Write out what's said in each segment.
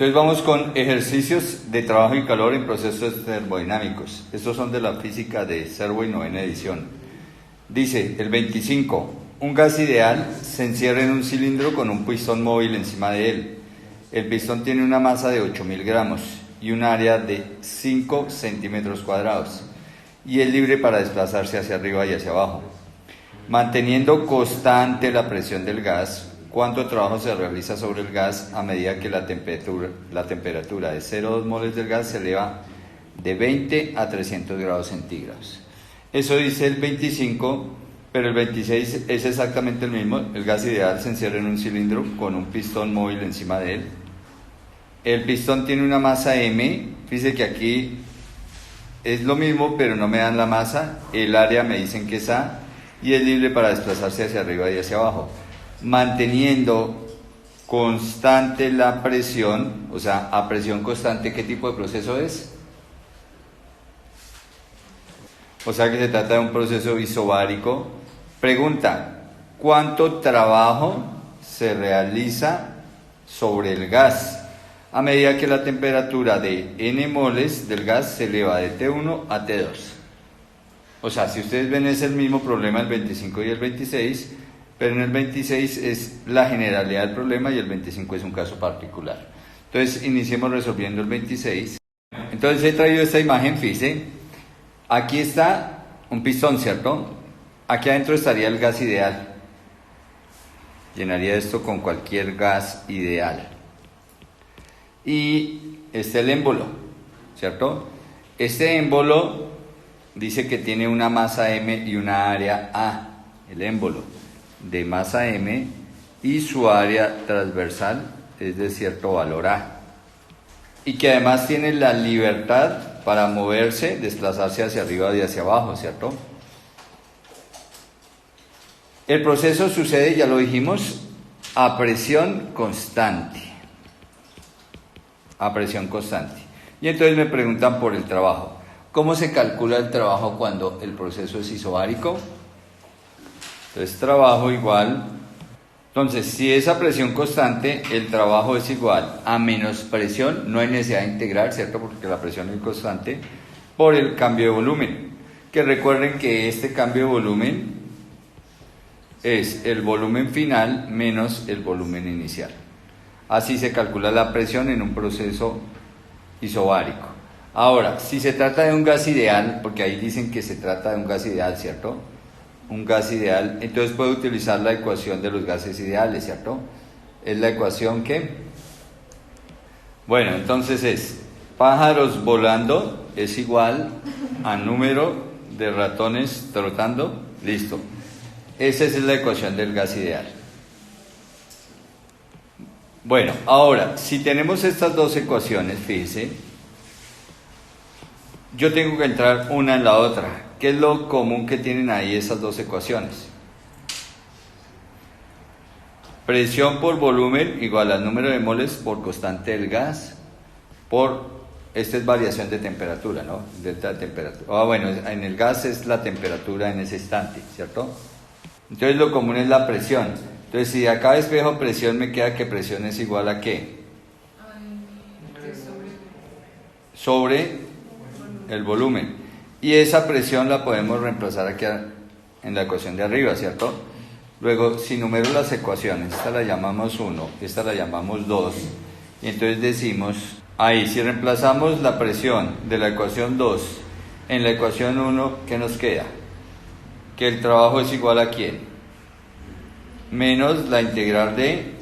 Entonces vamos con ejercicios de trabajo y calor en procesos termodinámicos. Estos son de la física de Servo y novena edición. Dice el 25, un gas ideal se encierra en un cilindro con un pistón móvil encima de él. El pistón tiene una masa de 8.000 gramos y un área de 5 centímetros cuadrados y es libre para desplazarse hacia arriba y hacia abajo. Manteniendo constante la presión del gas, ¿cuánto trabajo se realiza sobre el gas a medida que la temperatura de 0,2 moles del gas se eleva de 20 a 300 grados centígrados? Eso dice el 25, pero el 26 es exactamente el mismo. El gas ideal se encierra en un cilindro con un pistón móvil encima de él. El pistón tiene una masa M, fíjense que aquí es lo mismo, pero no me dan la masa. El área me dicen que es A y es libre para desplazarse hacia arriba y hacia abajo. Manteniendo constante la presión, o sea, a presión constante, ¿qué tipo de proceso es? O sea que se trata de un proceso isobárico. Pregunta, ¿cuánto trabajo se realiza sobre el gas a medida que la temperatura de N moles del gas se eleva de T1 a T2? O sea, si ustedes ven es el mismo problema el 25 y el 26, pero en el 26 es la generalidad del problema y el 25 es un caso particular. Entonces, iniciemos resolviendo el 26. Entonces, he traído esta imagen, fíjense. Aquí está un pistón, ¿cierto? Aquí adentro estaría el gas ideal. Llenaría esto con cualquier gas ideal. Y este es el émbolo, ¿cierto? Este émbolo dice que tiene una masa M y una área A. El émbolo de masa M y su área transversal es de cierto valor A. Y que además tiene la libertad para moverse, desplazarse hacia arriba y hacia abajo, ¿cierto? El proceso sucede, ya lo dijimos, a presión constante. A presión constante. Y entonces me preguntan por el trabajo. ¿Cómo se calcula el trabajo cuando el proceso es isobárico? Entonces, trabajo igual. Entonces, si es a presión constante, el trabajo es igual a menos presión, no hay necesidad de integrar, ¿cierto? Porque la presión es constante, por el cambio de volumen. Que recuerden que este cambio de volumen es el volumen final menos el volumen inicial. Así se calcula la presión en un proceso isobárico. Ahora, si se trata de un gas ideal, porque ahí dicen que se trata de un gas ideal, ¿cierto? Un gas ideal, entonces puedo utilizar la ecuación de los gases ideales, ¿cierto? Es la ecuación que, bueno, entonces es pájaros volando es igual a número de ratones trotando, listo. Esa es la ecuación del gas ideal. Bueno, ahora, si tenemos estas dos ecuaciones, fíjense, yo tengo que entrar una en la otra. ¿Qué es lo común que tienen ahí esas dos ecuaciones? Presión por volumen igual al número de moles por constante del gas esta es variación de temperatura, ¿no? Delta de temperatura. Bueno, en el gas es la temperatura en ese instante, ¿cierto? Entonces lo común es la presión. Entonces si de acá despejo presión, me queda que presión es igual a ¿qué? Sobre el volumen. Y esa presión la podemos reemplazar aquí en la ecuación de arriba, ¿cierto? Luego, si numero las ecuaciones, esta la llamamos 1, esta la llamamos 2, y entonces decimos, ahí, si reemplazamos la presión de la ecuación 2 en la ecuación 1, ¿qué nos queda? Que el trabajo es igual a ¿quién? Menos la integral de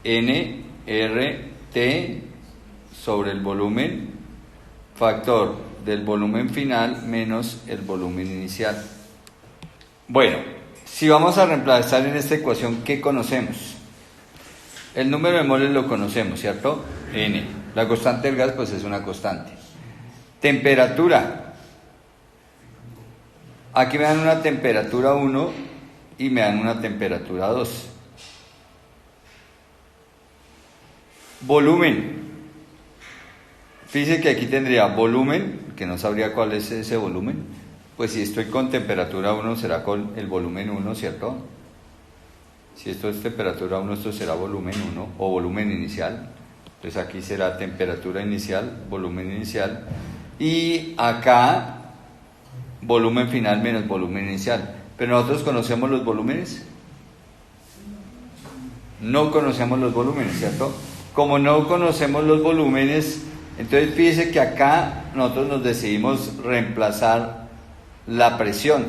nRT sobre el volumen, factor del volumen final menos el volumen inicial. Bueno, si vamos a reemplazar en esta ecuación, ¿qué conocemos? El número de moles lo conocemos, ¿cierto? N. La constante del gas, pues es una constante. Temperatura. Aquí me dan una temperatura 1 y me dan una temperatura 2. Volumen. Fíjense que aquí tendría volumen, que no sabría cuál es ese volumen. Pues si estoy con temperatura 1 será con el volumen 1, ¿cierto? Si esto es temperatura 1, esto será volumen 1 o volumen inicial. Entonces aquí será temperatura inicial, volumen inicial, y acá volumen final menos volumen inicial. Pero nosotros conocemos los volúmenes. No conocemos los volúmenes, ¿cierto? Como no conocemos los volúmenes, entonces fíjese que acá nosotros nos decidimos reemplazar la presión,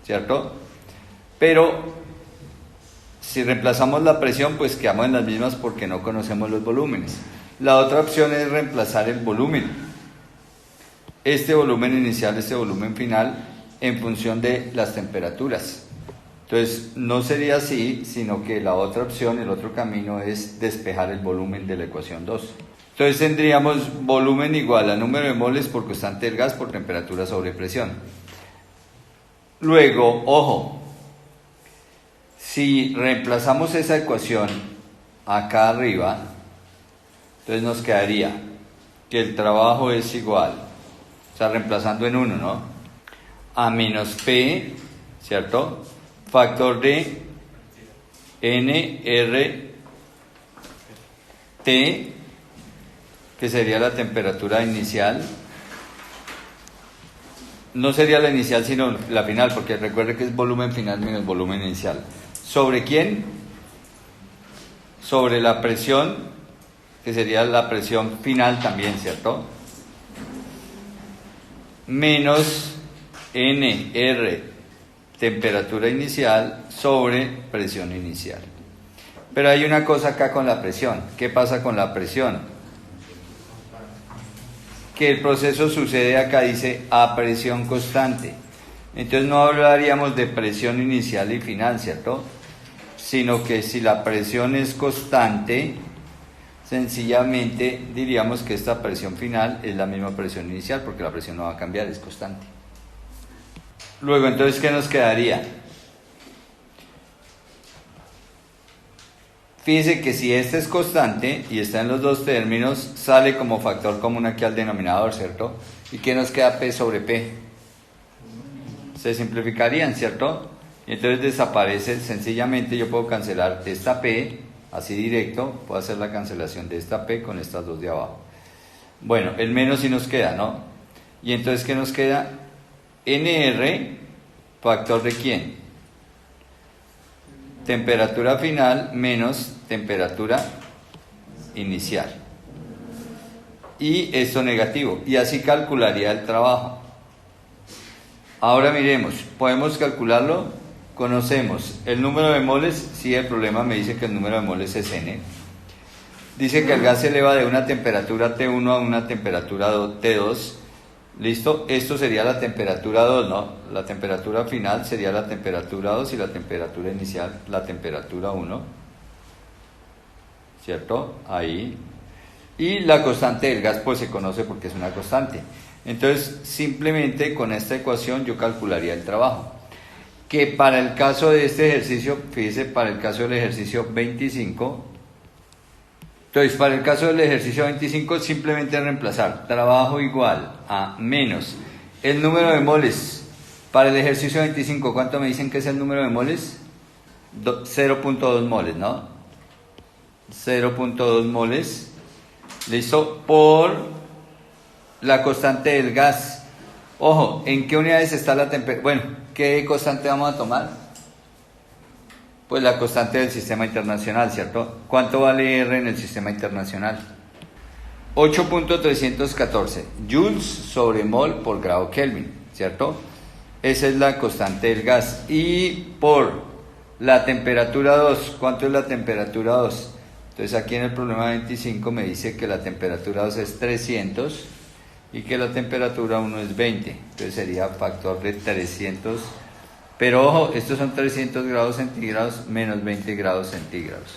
¿cierto? Pero si reemplazamos la presión, pues quedamos en las mismas porque no conocemos los volúmenes. La otra opción es reemplazar el volumen. Este volumen inicial, este volumen final, en función de las temperaturas. Entonces, no sería así, sino que la otra opción, el otro camino es despejar el volumen de la ecuación 2. Entonces tendríamos volumen igual a número de moles por constante del gas por temperatura sobre presión. Luego, ojo, si reemplazamos esa ecuación acá arriba, entonces nos quedaría que el trabajo es igual, o sea, reemplazando en 1, ¿no? A menos P, ¿cierto? Factor de NRT, que sería la temperatura inicial. No sería la inicial, sino la final, porque recuerde que es volumen final menos volumen inicial. ¿Sobre quién? Sobre la presión, que sería la presión final también, ¿cierto? Menos NR, temperatura inicial, sobre presión inicial. Pero hay una cosa acá con la presión. ¿Qué pasa con la presión? Que el proceso sucede acá, dice, a presión constante. Entonces no hablaríamos de presión inicial y final, ¿cierto? Sino que si la presión es constante, sencillamente diríamos que esta presión final es la misma presión inicial, porque la presión no va a cambiar, es constante. Luego, entonces, ¿qué nos quedaría? Fíjese que si este es constante y está en los dos términos, sale como factor común aquí al denominador, ¿cierto? ¿Y qué nos queda P sobre P? Se simplificarían, ¿cierto? Y entonces desaparece, sencillamente yo puedo cancelar esta P, así directo, puedo hacer la cancelación de esta P con estas dos de abajo. Bueno, el menos sí nos queda, ¿no? Y entonces, ¿qué nos queda? NR, factor de ¿quién? Temperatura final menos temperatura inicial. Y esto negativo. Y así calcularía el trabajo. Ahora miremos, ¿podemos calcularlo? Conocemos el número de moles. Sí, el problema me dice que el número de moles es N. Dice que el gas se eleva de una temperatura T1 a una temperatura T2. ¿Listo? Esto sería la temperatura 2, ¿no? La temperatura final sería la temperatura 2 y la temperatura inicial, la temperatura 1. ¿Cierto? Ahí. Y la constante del gas, pues se conoce porque es una constante. Entonces, simplemente con esta ecuación yo calcularía el trabajo. Que para el caso de este ejercicio, fíjese, para el caso del ejercicio 25, entonces, para el caso del ejercicio 25, simplemente reemplazar trabajo igual a menos el número de moles. Para el ejercicio 25, ¿cuánto me dicen que es el número de moles? 0.2 moles, ¿no? 0.2 moles, ¿listo? Por la constante del gas. Ojo, ¿en qué unidades está la temperatura? Bueno, ¿qué constante vamos a tomar? Pues la constante del sistema internacional, ¿cierto? ¿Cuánto vale R en el sistema internacional? 8.314 joules sobre mol por grado Kelvin, ¿cierto? Esa es la constante del gas. Y por la temperatura 2, ¿cuánto es la temperatura 2? Entonces aquí en el problema 25 me dice que la temperatura 2 es 300 y que la temperatura 1 es 20. Entonces sería factor de 300. Pero ojo, estos son 300 grados centígrados menos 20 grados centígrados.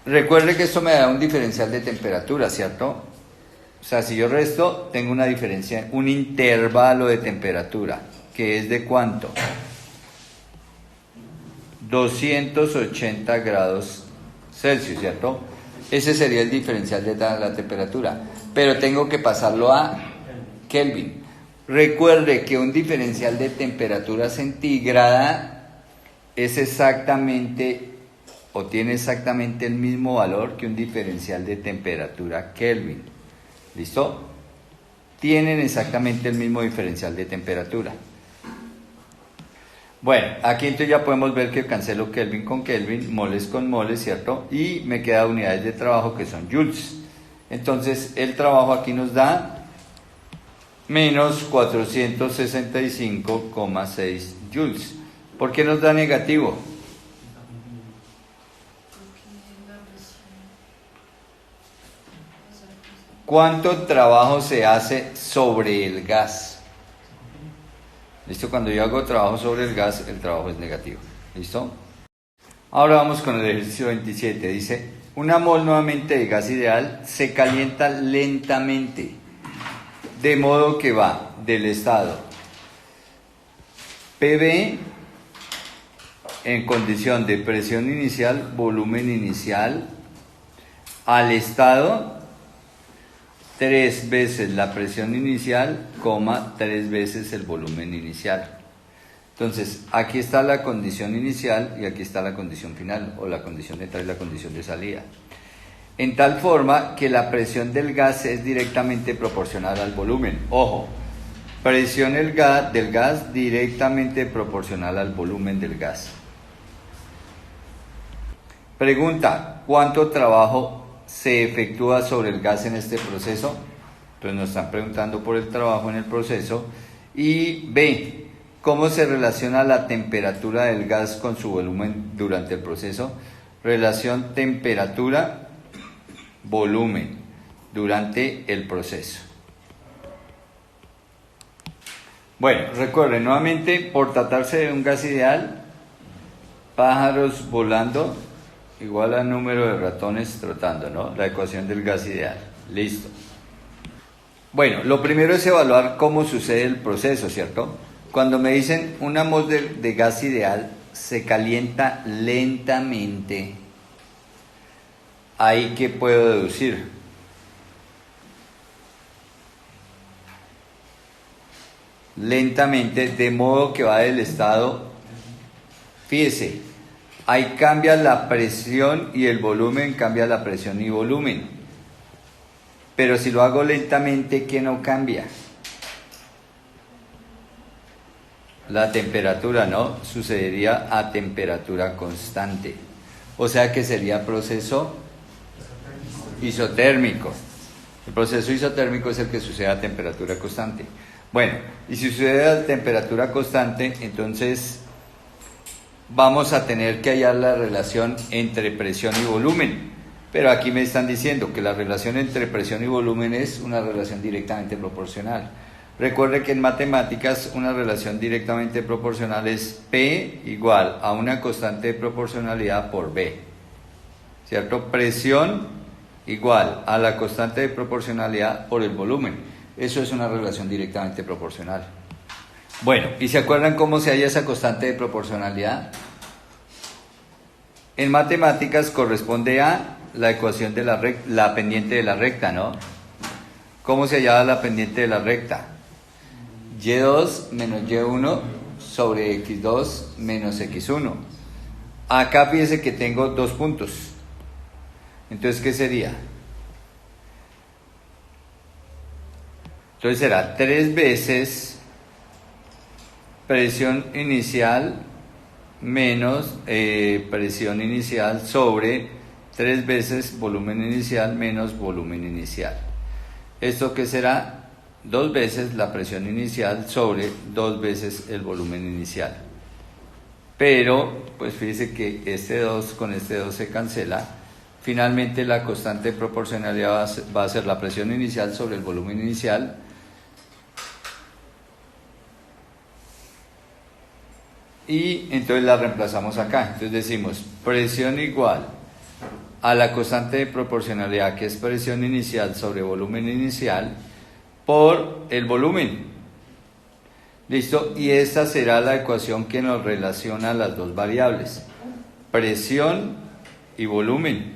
Recuerde que esto me da un diferencial de temperatura, ¿cierto? O sea, si yo resto, tengo una diferencia, un intervalo de temperatura, que es de ¿cuánto? 280 grados Celsius, ¿cierto? Ese sería el diferencial de la temperatura. Pero tengo que pasarlo a Kelvin. Recuerde que un diferencial de temperatura centígrada es exactamente o tiene exactamente el mismo valor que un diferencial de temperatura Kelvin. ¿Listo? Tienen exactamente el mismo diferencial de temperatura. Bueno, aquí entonces ya podemos ver que cancelo Kelvin con Kelvin, moles con moles, ¿cierto? Y me quedan unidades de trabajo que son joules. Entonces el trabajo aquí nos da menos 465,6 joules. ¿Por qué nos da negativo? ¿Cuánto trabajo se hace sobre el gas? ¿Listo? Cuando yo hago trabajo sobre el gas, el trabajo es negativo. ¿Listo? Ahora vamos con el ejercicio 27. Dice, una mol nuevamente de gas ideal se calienta lentamente, de modo que va del estado PB en condición de presión inicial, volumen inicial, al estado 3 veces la presión inicial, 3 veces el volumen inicial. Entonces, aquí está la condición inicial y aquí está la condición final, o la condición de entrada y la condición de salida. En tal forma que la presión del gas es directamente proporcional al volumen. Ojo, presión del gas directamente proporcional al volumen del gas. Pregunta, ¿cuánto trabajo se efectúa sobre el gas en este proceso? Entonces nos están preguntando por el trabajo en el proceso. Y B, ¿cómo se relaciona la temperatura del gas con su volumen durante el proceso? Relación temperatura-volumen durante el proceso. Bueno, recuerden nuevamente, por tratarse de un gas ideal, pájaros volando igual a número de ratones trotando, ¿no? La ecuación del gas ideal. Listo. Bueno, lo primero es evaluar cómo sucede el proceso, ¿cierto? Cuando me dicen una mol de gas ideal se calienta lentamente, ¿ahí qué puedo deducir? Lentamente, de modo que va del estado, fíjese, ahí cambia la presión y el volumen, cambia la presión y volumen. Pero si lo hago lentamente, ¿qué no cambia? La temperatura, ¿no? Sucedería a temperatura constante. O sea que sería proceso isotérmico. El proceso isotérmico es el que sucede a temperatura constante. Bueno, y si sucede a temperatura constante, entonces vamos a tener que hallar la relación entre presión y volumen. Pero aquí me están diciendo que la relación entre presión y volumen es una relación directamente proporcional. Recuerde que en matemáticas una relación directamente proporcional es P igual a una constante de proporcionalidad por B. ¿Cierto? Presión igual a la constante de proporcionalidad por el volumen. Eso es una relación directamente proporcional. Bueno, ¿y se acuerdan cómo se halla esa constante de proporcionalidad? En matemáticas corresponde a la ecuación de la pendiente de la recta, ¿no? ¿Cómo se hallaba la pendiente de la recta? Y2 menos Y1 sobre X2 menos X1. Acá fíjese que tengo dos puntos. Entonces, ¿qué sería? Entonces será 3 veces presión inicial menos presión inicial sobre 3 veces volumen inicial menos volumen inicial. ¿Esto qué será? 2 veces la presión inicial sobre 2 veces el volumen inicial. Pero, pues fíjese que este 2 con este 2 se cancela. Finalmente la constante de proporcionalidad va a ser la presión inicial sobre el volumen inicial. Y entonces la reemplazamos acá. Entonces decimos presión igual a la constante de proporcionalidad, que es presión inicial sobre volumen inicial, por el volumen. ¿Listo? Y esta será la ecuación que nos relaciona las dos variables, presión y volumen.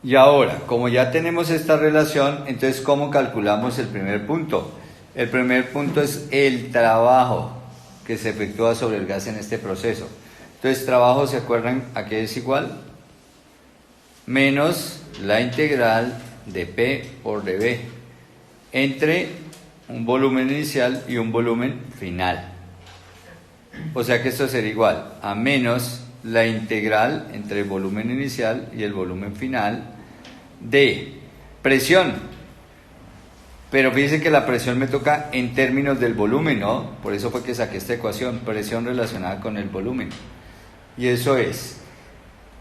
Y ahora, como ya tenemos esta relación, entonces ¿cómo calculamos el primer punto? El primer punto es el trabajo que se efectúa sobre el gas en este proceso. Entonces, trabajo, ¿se acuerdan a qué es igual? Menos la integral de P por dB entre un volumen inicial y un volumen final. O sea que esto sería igual a menos la integral entre el volumen inicial y el volumen final de presión. Pero fíjense que la presión me toca en términos del volumen, ¿no? Por eso fue que saqué esta ecuación, presión relacionada con el volumen. Y eso es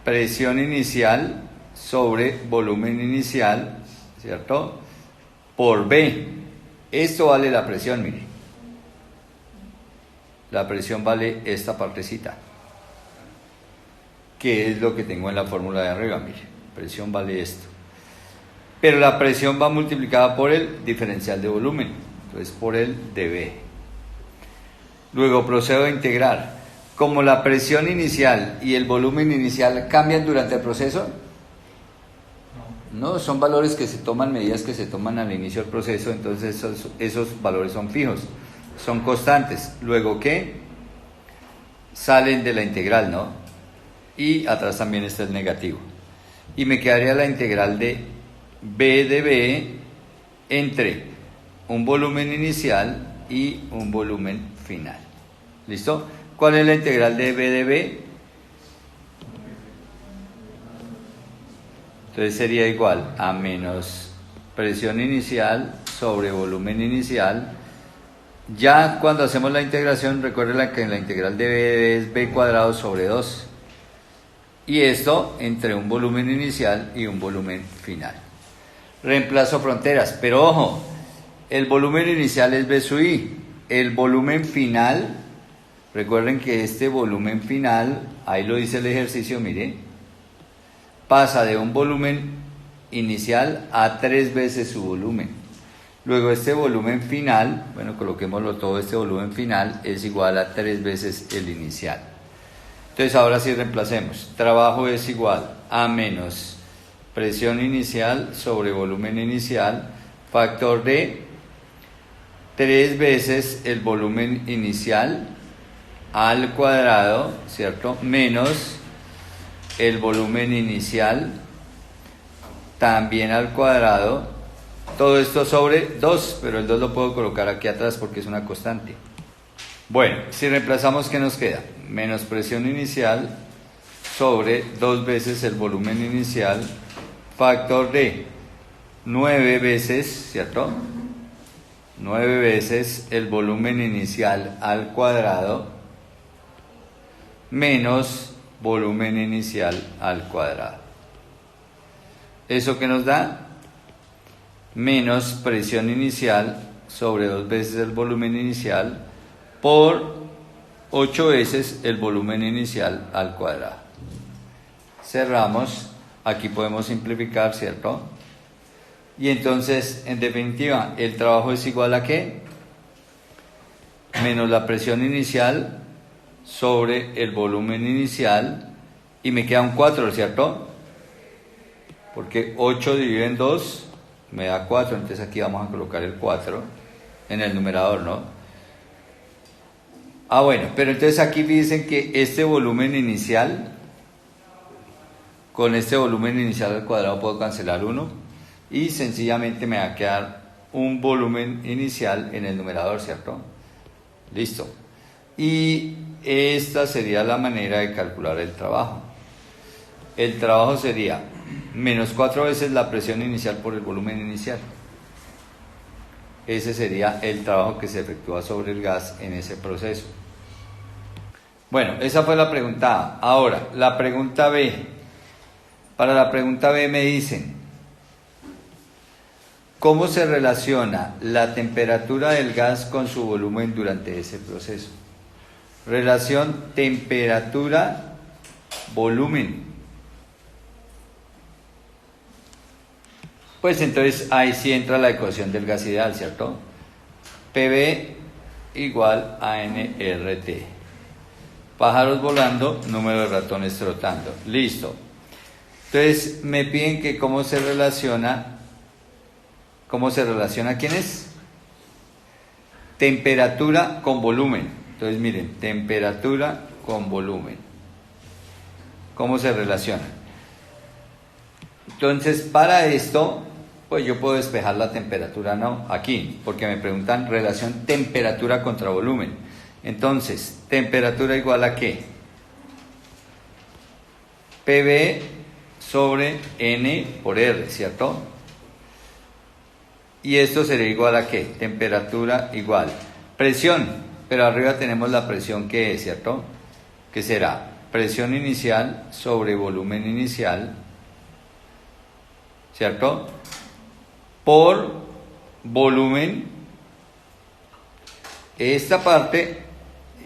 presión inicial sobre volumen inicial, ¿cierto? Por B. Esto vale la presión, mire. La presión vale esta partecita, que es lo que tengo en la fórmula de arriba, mire. Presión vale esto. Pero la presión va multiplicada por el diferencial de volumen, entonces por el dB. Luego procedo a integrar. Como la presión inicial y el volumen inicial cambian durante el proceso, no, son valores que se toman, medidas que se toman al inicio del proceso, entonces esos valores son fijos, son constantes. Luego, ¿qué? Salen de la integral, ¿no? Y atrás también está el negativo. Y me quedaría la integral de B de B entre un volumen inicial y un volumen final. ¿Listo? ¿Cuál es la integral de B de B? Entonces sería igual a menos presión inicial sobre volumen inicial. Ya cuando hacemos la integración, recuerden que la integral de B es B cuadrado sobre 2. Y esto entre un volumen inicial y un volumen final. Reemplazo fronteras, pero ojo, el volumen inicial es B sub I. El volumen final, recuerden que este volumen final, ahí lo dice el ejercicio, mire, pasa de un volumen inicial a 3 veces su volumen. Luego este volumen final, bueno, coloquémoslo todo, este volumen final es igual a 3 veces el inicial. Entonces ahora sí reemplacemos. Trabajo es igual a menos presión inicial sobre volumen inicial, factor de 3 veces el volumen inicial al cuadrado, ¿cierto? Menos el volumen inicial también al cuadrado. Todo esto sobre 2, pero el 2 lo puedo colocar aquí atrás porque es una constante. Bueno, si reemplazamos, ¿qué nos queda? Menos presión inicial sobre 2 veces el volumen inicial, factor de 9 veces, ¿cierto? 9 veces el volumen inicial al cuadrado, menos volumen inicial al cuadrado. ¿Eso qué nos da? Menos presión inicial sobre 2 veces el volumen inicial por 8 veces el volumen inicial al cuadrado. Cerramos, aquí podemos simplificar, ¿cierto? Y entonces, en definitiva, el trabajo es igual a ¿qué? Menos la presión inicial sobre el volumen inicial, y me queda un 4, ¿cierto? Porque 8 dividido en 2 me da 4, entonces aquí vamos a colocar el 4 en el numerador, ¿no? Ah, bueno, pero entonces aquí dicen que este volumen inicial, con este volumen inicial al cuadrado puedo cancelar 1 y sencillamente me va a quedar un volumen inicial en el numerador, ¿cierto? Listo. Y esta sería la manera de calcular el trabajo. El trabajo sería menos 4 veces la presión inicial por el volumen inicial. Ese sería el trabajo que se efectúa sobre el gas en ese proceso. Bueno, esa fue la pregunta A. Ahora, la pregunta B. Para la pregunta B me dicen, ¿cómo se relaciona la temperatura del gas con su volumen durante ese proceso? Relación temperatura-volumen. Pues entonces ahí sí entra la ecuación del gas ideal, ¿cierto? PV igual a nRT. Pájaros volando, número de ratones trotando. Listo. Entonces me piden que cómo se relaciona ¿quién es? Temperatura con volumen. Entonces miren, temperatura con volumen. ¿Cómo se relacionan? Entonces, para esto, pues yo puedo despejar la temperatura, no, aquí, porque me preguntan relación temperatura contra volumen. Entonces, temperatura igual a ¿qué? PV sobre N por R, ¿cierto? Y esto sería igual a ¿qué? Temperatura igual. Presión, pero arriba tenemos la presión que es, ¿cierto? Que será presión inicial sobre volumen inicial, ¿cierto? Por volumen. Esta parte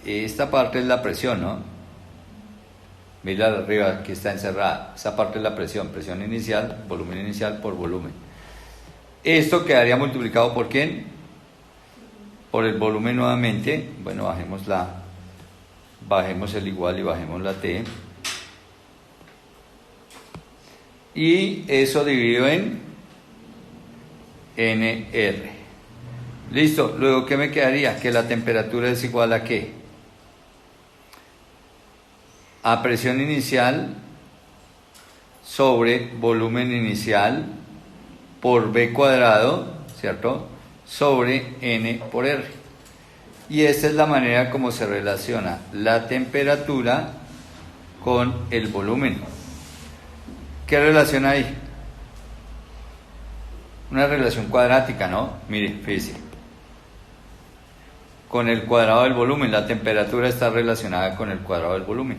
es la presión, ¿no? Mira arriba que está encerrada. Esa parte es la presión inicial, volumen inicial por volumen. Esto quedaría multiplicado por ¿quién? Por el volumen nuevamente. Bueno, bajemos el igual y bajemos la T. Y eso dividido en NR. Listo. Luego, ¿qué me quedaría? Que la temperatura es igual a ¿qué? A presión inicial sobre volumen inicial por B cuadrado, ¿cierto? Sobre N por R. Y esta es la manera como se relaciona la temperatura con el volumen. ¿Qué relación hay? Una relación cuadrática, ¿no? Mire, fíjese. Con el cuadrado del volumen, la temperatura está relacionada con el cuadrado del volumen.